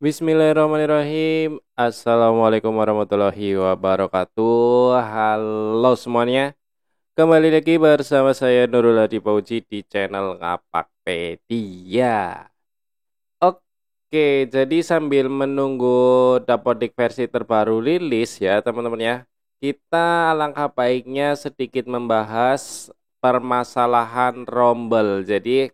Bismillahirrahmanirrahim. Assalamualaikum warahmatullahi wabarakatuh. Halo semuanya. Kembali lagi bersama saya Nurul Hadi Fauzi di channel Ngapakpedia. Oke, jadi sambil menunggu Dapodik versi terbaru rilis ya teman-teman ya, kita alangkah baiknya sedikit membahas permasalahan rombel. Jadi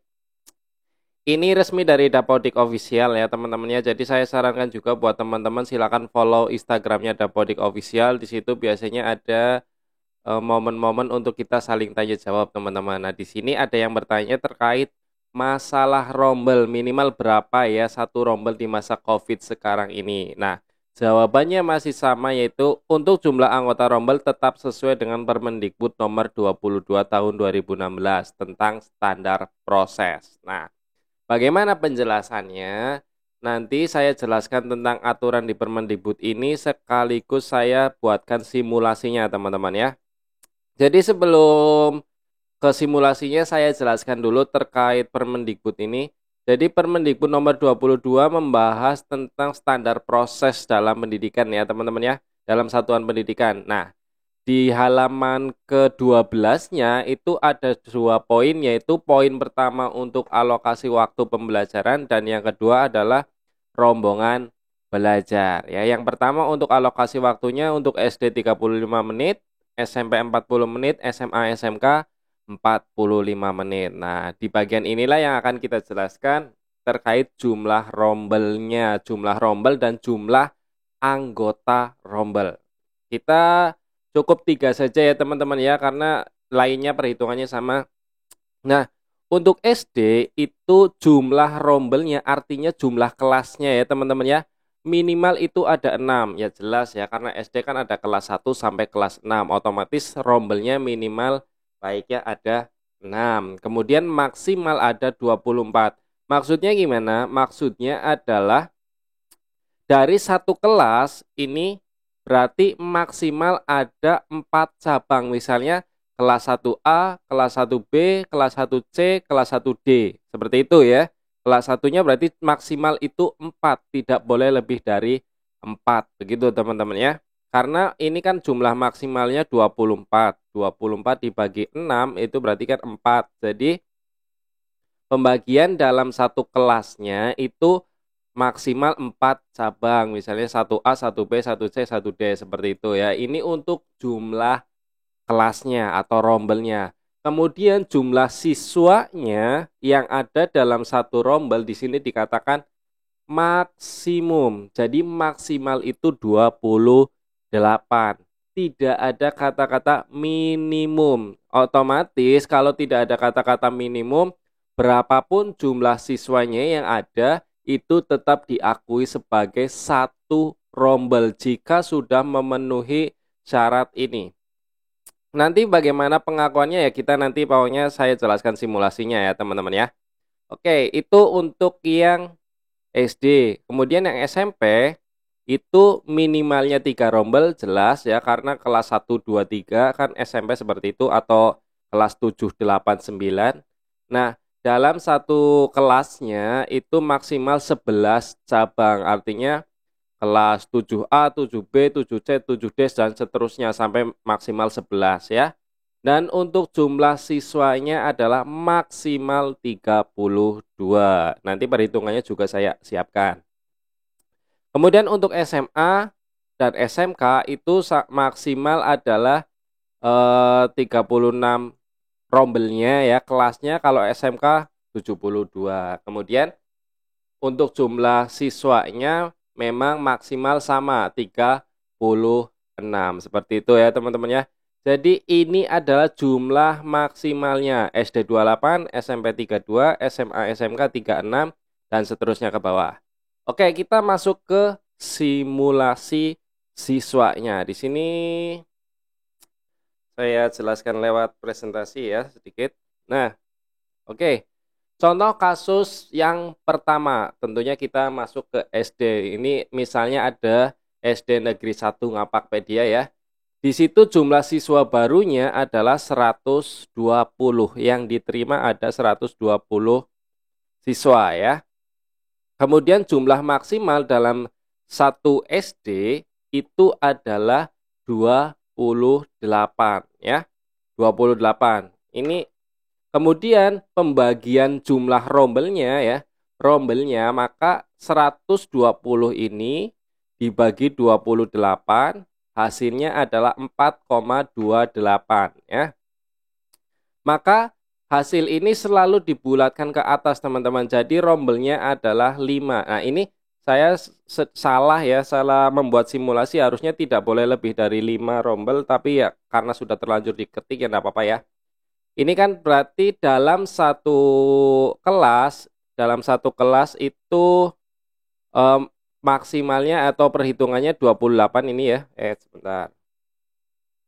ini resmi dari Dapodik Official ya teman-teman ya. Jadi saya sarankan juga buat teman-teman silakan follow Instagramnya Dapodik Official. Di situ biasanya ada momen-momen untuk kita saling tanya jawab teman-teman. Nah di sini ada yang bertanya terkait masalah rombel minimal berapa ya satu rombel di masa COVID sekarang ini. Nah jawabannya masih sama, yaitu untuk jumlah anggota rombel tetap sesuai dengan Permendikbud nomor 22 tahun 2016 tentang standar proses. Nah, bagaimana penjelasannya? Nanti saya jelaskan tentang aturan di Permendikbud ini sekaligus saya buatkan simulasinya teman-teman ya. Jadi sebelum ke simulasinya saya jelaskan dulu terkait Permendikbud ini. Jadi Permendikbud nomor 22 membahas tentang standar proses dalam pendidikan ya teman-teman ya, dalam satuan pendidikan. Nah, di halaman ke-12-nya itu ada dua poin, yaitu poin pertama untuk alokasi waktu pembelajaran dan yang kedua adalah rombongan belajar. Ya, yang pertama untuk alokasi waktunya untuk SD 35 menit, SMP 40 menit, SMA SMK 45 menit. Nah, di bagian inilah yang akan kita jelaskan terkait jumlah rombelnya, jumlah rombel dan jumlah anggota rombel. Kita cukup 3 saja ya teman-teman ya, karena lainnya perhitungannya sama. Nah, untuk SD itu jumlah rombelnya artinya jumlah kelasnya ya teman-teman ya. Minimal itu ada 6. Ya jelas ya, karena SD kan ada kelas 1 sampai kelas 6. Otomatis rombelnya minimal baiknya ada 6. Kemudian maksimal ada 24. Maksudnya gimana? Maksudnya adalah dari satu kelas ini berarti maksimal ada 4 cabang. Misalnya kelas 1A, kelas 1B, kelas 1C, kelas 1D. Seperti itu ya. Kelas satunya berarti maksimal itu 4, tidak boleh lebih dari 4. Begitu teman-teman ya. Karena ini kan jumlah maksimalnya 24. 24 dibagi 6 itu berarti kan 4. Jadi pembagian dalam satu kelasnya itu maksimal 4 cabang, misalnya 1A, 1B, 1C, 1D, seperti itu ya. Ini untuk jumlah kelasnya atau rombelnya. Kemudian jumlah siswanya yang ada dalam satu rombel di sini dikatakan maksimum. Jadi maksimal itu 28. Tidak ada kata-kata minimum. Otomatis kalau tidak ada kata-kata minimum, berapapun jumlah siswanya yang ada itu tetap diakui sebagai satu rombel jika sudah memenuhi syarat ini. Nanti bagaimana pengakuannya ya, kita nanti pokoknya saya jelaskan simulasinya ya teman-teman ya. Oke, itu untuk yang SD. Kemudian yang SMP itu minimalnya 3 rombel jelas ya, karena kelas 1, 2, 3 kan SMP seperti itu, atau kelas 7, 8, 9. Nah, dalam satu kelasnya itu maksimal 11 cabang. Artinya kelas 7A, 7B, 7C, 7D dan seterusnya sampai maksimal 11 ya. Dan untuk jumlah siswanya adalah maksimal 32. Nanti perhitungannya juga saya siapkan. Kemudian untuk SMA dan SMK itu maksimal adalah 36 rombelnya ya kelasnya. Kalau SMK 72. Kemudian untuk jumlah siswanya memang maksimal sama 36. Seperti itu ya teman-teman ya. Jadi ini adalah jumlah maksimalnya SD 28, SMP 32, SMA SMK 36 dan seterusnya ke bawah. Oke, kita masuk ke simulasi siswanya. Di sini saya jelaskan lewat presentasi ya sedikit. Nah, oke. Contoh kasus yang pertama, tentunya kita masuk ke SD. Ini misalnya ada SD Negeri 1 Ngapakpedia ya. Di situ jumlah siswa barunya adalah 120. Yang diterima ada 120 siswa ya. Kemudian jumlah maksimal dalam satu SD itu adalah 28 ya. 28. Ini kemudian pembagian jumlah rombelnya ya. Rombelnya maka 120 ini dibagi 28 hasilnya adalah 4,28 ya. Maka hasil ini selalu dibulatkan ke atas teman-teman. Jadi rombelnya adalah 5. Nah ini saya salah ya, salah membuat simulasi, harusnya tidak boleh lebih dari 5 rombel. Tapi ya karena sudah terlanjur diketik ya enggak apa-apa ya. Ini kan berarti dalam satu kelas itu maksimalnya atau perhitungannya 28 ini ya. Sebentar.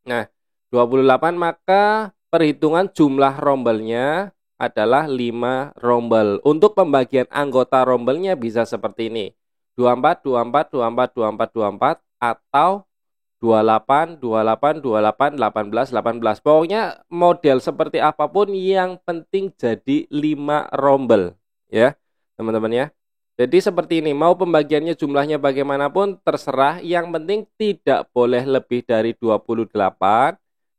Nah, 28 maka perhitungan jumlah rombelnya adalah 5 rombel. Untuk pembagian anggota rombelnya bisa seperti ini. 24, 24, 24, 24, 24 atau 28, 28, 28, 18, 18. Pokoknya model seperti apapun yang penting jadi 5 rombel ya, teman-teman ya. Jadi seperti ini, mau pembagiannya jumlahnya bagaimanapun terserah, yang penting tidak boleh lebih dari 28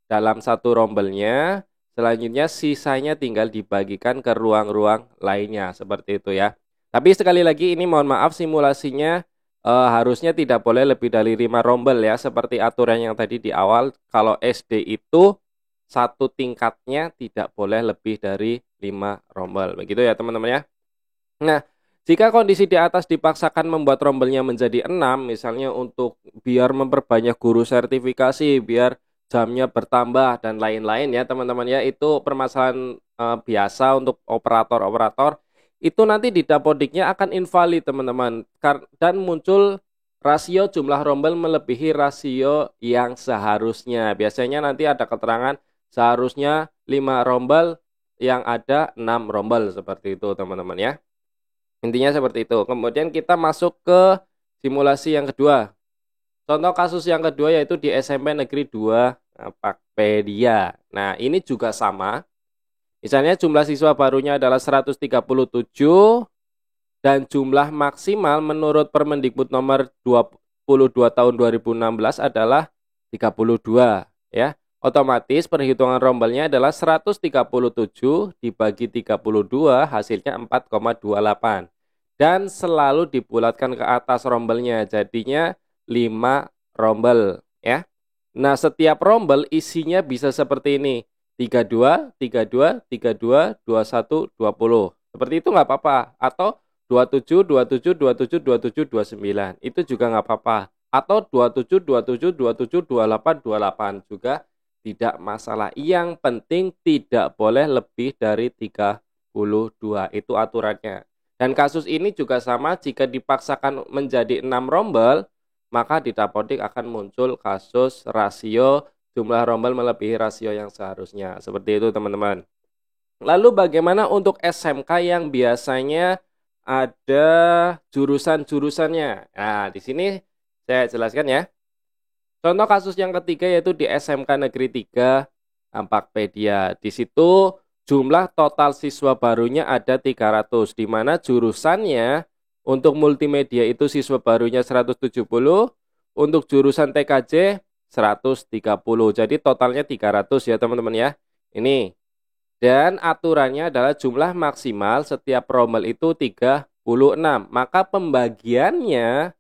dalam satu rombelnya. Selanjutnya sisanya tinggal dibagikan ke ruang-ruang lainnya, seperti itu ya. Tapi sekali lagi ini mohon maaf, simulasinya harusnya tidak boleh lebih dari 5 rombel ya, seperti aturan yang tadi di awal. Kalau SD itu satu tingkatnya tidak boleh lebih dari 5 rombel. Begitu ya teman-teman ya. Nah, jika kondisi di atas dipaksakan membuat rombelnya menjadi 6, misalnya untuk biar memperbanyak guru sertifikasi, biar jamnya bertambah dan lain-lain ya teman-teman ya, itu permasalahan biasa untuk operator-operator. Itu nanti di dapodiknya akan invalid teman-teman, dan muncul rasio jumlah rombel melebihi rasio yang seharusnya. Biasanya nanti ada keterangan seharusnya 5 rombel, yang ada 6 rombel, seperti itu teman-teman ya. Intinya seperti itu. Kemudian kita masuk ke simulasi yang kedua. Contoh kasus yang kedua yaitu di SMP Negeri 2 Pakpedia. Nah, ini juga sama. Misalnya jumlah siswa barunya adalah 137 dan jumlah maksimal menurut Permendikbud nomor 22 tahun 2016 adalah 32 ya. Otomatis perhitungan rombelnya adalah 137 dibagi 32 hasilnya 4,28. Dan selalu dibulatkan ke atas rombelnya, jadinya 5 rombel ya. Nah, setiap rombel isinya bisa seperti ini. 32, 32, 32, 21, 20. Seperti itu nggak apa-apa. Atau 27, 27, 27, 27, 29. Itu juga nggak apa-apa. Atau 27, 27, 27, 28, 28 juga tidak masalah. Yang penting tidak boleh lebih dari 32. Itu aturannya. Dan kasus ini juga sama, jika dipaksakan menjadi 6 rombel, maka di dapodik akan muncul kasus rasio jumlah rombel melebihi rasio yang seharusnya. Seperti itu teman-teman. Lalu bagaimana untuk SMK yang biasanya ada jurusan-jurusannya? Nah, di sini saya jelaskan ya. Contoh kasus yang ketiga yaitu di SMK Negeri 3 Pakpedia. Di situ jumlah total siswa barunya ada 300, di mana jurusannya untuk multimedia itu siswa barunya 170, untuk jurusan TKJ 130. Jadi totalnya 300 ya teman-teman ya. Ini. Dan aturannya adalah jumlah maksimal setiap rombel itu 36. Maka pembagiannya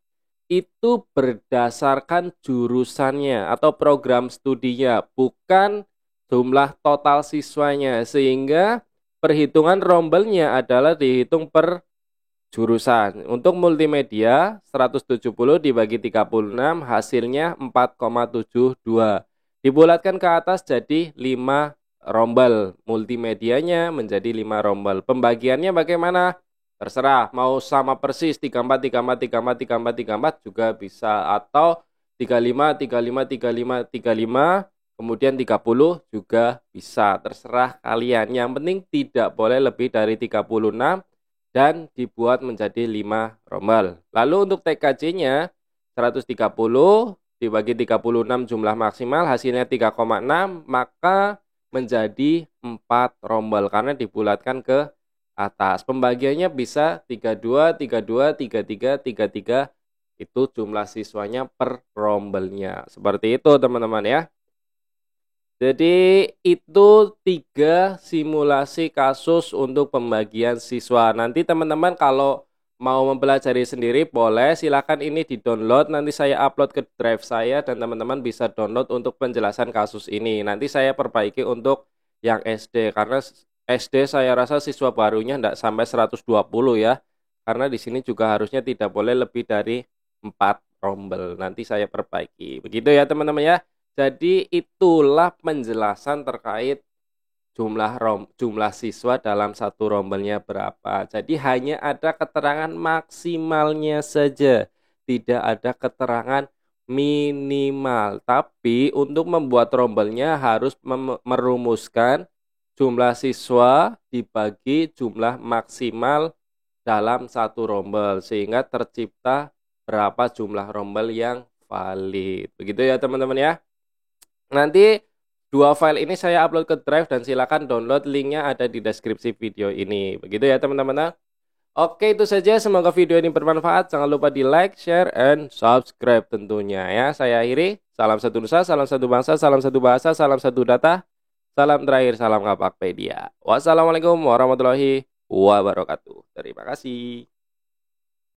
itu berdasarkan jurusannya atau program studinya, bukan jumlah total siswanya, sehingga perhitungan rombelnya adalah dihitung per jurusan. Untuk multimedia 170 dibagi 36 hasilnya 4,72. Dibulatkan ke atas jadi 5 rombel. Multimedianya menjadi 5 rombel. Pembagiannya bagaimana? Terserah, mau sama persis 34, 34, 34, 34, 34 juga bisa, atau 35, 35, 35, 35 kemudian 30 juga bisa, terserah kalian. Yang penting tidak boleh lebih dari 36 dan dibuat menjadi 5 rombel. Lalu untuk TKJ-nya 130 dibagi 36 jumlah maksimal hasilnya 3,6, maka menjadi 4 rombel karena dibulatkan ke atas. Pembagiannya bisa 32, 32, 33, 33. Itu jumlah siswanya per rombelnya. Seperti itu teman-teman ya. Jadi itu 3 simulasi kasus untuk pembagian siswa. Nanti teman-teman kalau mau mempelajari sendiri boleh, silakan ini di-download. Nanti saya upload ke drive saya dan teman-teman bisa download untuk penjelasan kasus ini. Nanti saya perbaiki untuk yang SD karena SD saya rasa siswa barunya tidak sampai 120 ya. Karena di sini juga harusnya tidak boleh lebih dari 4 rombel. Nanti saya perbaiki. Begitu ya teman-teman ya. Jadi itulah penjelasan terkait jumlah siswa dalam satu rombelnya berapa. Jadi hanya ada keterangan maksimalnya saja, tidak ada keterangan minimal. Tapi untuk membuat rombelnya harus merumuskan jumlah siswa dibagi jumlah maksimal dalam satu rombel sehingga tercipta berapa jumlah rombel yang valid. Begitu ya teman-teman ya. Nanti 2 file ini saya upload ke drive dan silakan download, linknya ada di deskripsi video ini. Begitu ya teman-teman. Oke, itu saja, semoga video ini bermanfaat. Jangan lupa di like, share, and subscribe tentunya ya. Saya akhiri, salam satu nusa, salam satu bangsa, salam satu bahasa, salam satu data, salam terakhir, salam Ngapakpedia. Wassalamualaikum warahmatullahi wabarakatuh. Terima kasih.